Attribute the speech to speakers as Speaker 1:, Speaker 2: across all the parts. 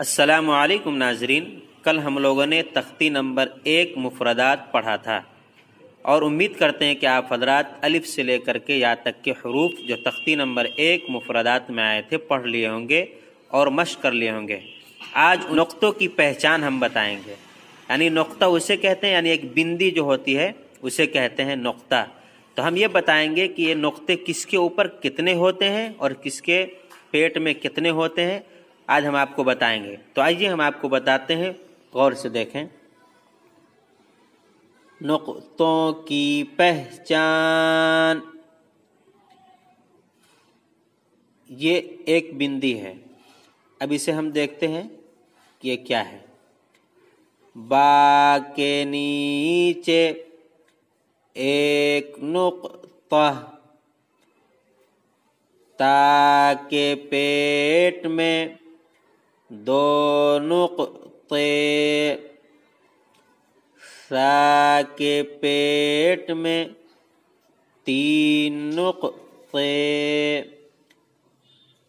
Speaker 1: السلام علیکم ناظرین، کل ہم لوگوں نے تختی نمبر 1 مفردات پڑھا تھا اور امید کرتے ہیں کہ آپ حضرات الف سے لے کر کے یا تک کے حروف جو تختی نمبر 1 مفردات میں آئے تھے پڑھ لیے ہوں گے اور مشق کر لیے ہوں گے۔ آج نقطوں کی پہچان ہم بتائیں گے، یعنی نقطہ اسے کہتے ہیں، یعنی ایک بندی جو ہوتی ہے اسے کہتے ہیں نقطہ۔ تو ہم یہ بتائیں گے کہ یہ نقطے کس کے اوپر کتنے ہوتے ہیں اور کس کے پیٹ میں کتنے ہوتے ہیں، آج ہم آپ کو بتائیں گے۔ تو آئیے ہم آپ کو بتاتے ہیں، غور سے دیکھیں۔ نقطوں کی پہچان، یہ ایک بندی ہے۔ اب اسے ہم دیکھتے ہیں کہ یہ کیا ہے۔ با کے نیچے ایک نقطہ، تا کے پیٹ میں 2 نقطے، سا کے پیٹ میں 3 نقطے،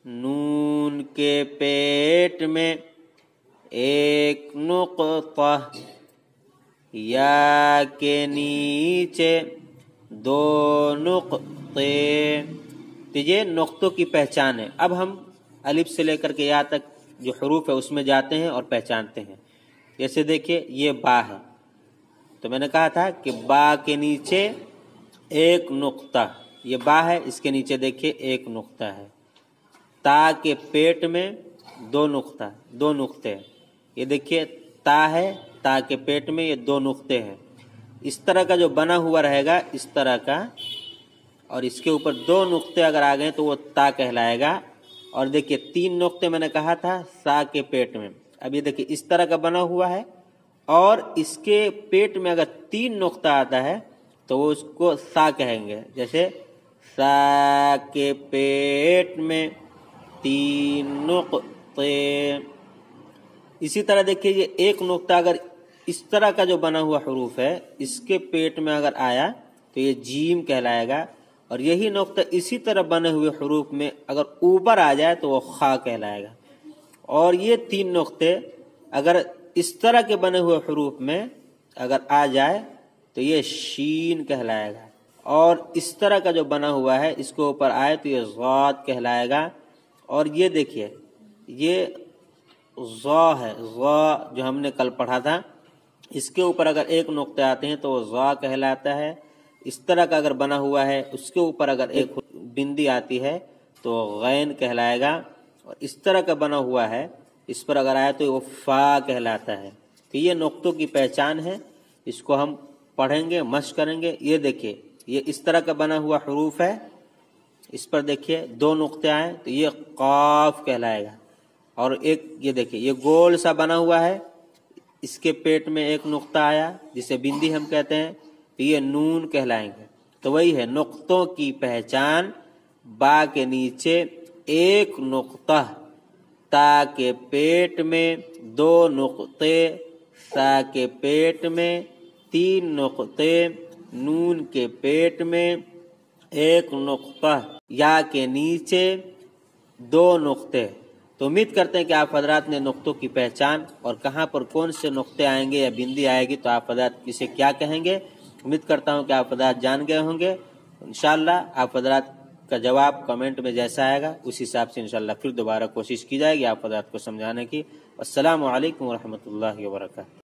Speaker 1: نون کے پیٹ میں 1 نقطہ، یا کے نیچے 2 نقطے۔ تو یہ نقطوں کی پہچان ہے۔ اب ہم الف سے لے کر کے یا تک جو حروف ہے اس میں جاتے ہیں اور پہچانتے ہیں۔ جیسے دیکھیے یہ با ہے، تو میں نے کہا تھا کہ با کے نیچے 1 نقطہ، یہ با ہے، اس کے نیچے دیکھیے 1 نقطہ ہے۔ تا کے پیٹ میں 2 نقطے، یہ دیکھیے تا ہے، تا کے پیٹ میں یہ 2 نقطے ہیں۔ اس طرح کا جو بنا ہوا رہے گا، اس طرح کا، اور اس کے اوپر 2 نقطے اگر آ گئے تو وہ تا کہلائے گا۔ اور دیکھیے 3 نقطے میں نے کہا تھا سا کے پیٹ میں۔ اب یہ دیکھیے اس طرح کا بنا ہوا ہے، اور اس کے پیٹ میں اگر 3 نقطہ آتا ہے تو وہ اس کو سا کہیں گے۔ جیسے سا کے پیٹ میں 3 نقطے۔ اسی طرح دیکھیے یہ 1 نقطہ اگر اس طرح کا جو بنا ہوا حروف ہے اس کے پیٹ میں اگر آیا تو یہ جیم کہلائے گا، اور یہی نقطہ اسی طرح بنے ہوئے حروف میں اگر اوپر آ جائے تو وہ خا کہلائے گا۔ اور یہ 3 نقطے اگر اس طرح کے بنے ہوئے حروف میں اگر آ جائے تو یہ شین کہلائے گا، اور اس طرح کا جو بنا ہوا ہے اس کے اوپر آئے تو یہ ضاد کہلائے گا۔ اور یہ دیکھیے یہ ضا ہے، ضا جو ہم نے کل پڑھا تھا، اس کے اوپر اگر 1 نقطے آتے ہیں تو وہ ضا کہلاتا ہے۔ اس طرح کا اگر بنا ہوا ہے اس کے اوپر اگر 1 بندی آتی ہے تو غین کہلائے گا، اور اس طرح کا بنا ہوا ہے اس پر اگر آئے تو وہ فا کہلاتا ہے۔ تو یہ نقطوں کی پہچان ہے، اس کو ہم پڑھیں گے، مشق کریں گے۔ یہ دیکھیے یہ اس طرح کا بنا ہوا حروف ہے، اس پر دیکھیے 2 نقطے آئے تو یہ قاف کہلائے گا۔ اور ایک یہ دیکھیے یہ گول سا بنا ہوا ہے، اس کے پیٹ میں 1 نقطہ آیا جسے بندی ہم کہتے ہیں، تو یہ نون کہلائیں گے۔ تو وہی ہے نقطوں کی پہچان، با کے نیچے 1 نقطہ، تا کے پیٹ میں 2 نقطے، سا کے پیٹ میں 3 نقطے، نون کے پیٹ میں 1 نقطہ، یا کے نیچے 2 نقطے۔ تو امید کرتے ہیں کہ آپ حضرات نے نقطوں کی پہچان اور کہاں پر کون سے نقطے آئیں گے یا بندی آئے گی تو آپ حضرات اسے کیا کہیں گے، امید کرتا ہوں کہ آپ حضرات جان گئے ہوں گے۔ انشاءاللہ آپ حضرات کا جواب کمنٹ میں جیسا آئے گا اس حساب سے انشاءاللہ پھر دوبارہ کوشش کی جائے گی آپ حضرات کو سمجھانے کی۔ السلام علیکم ورحمۃ اللہ وبرکاتہ۔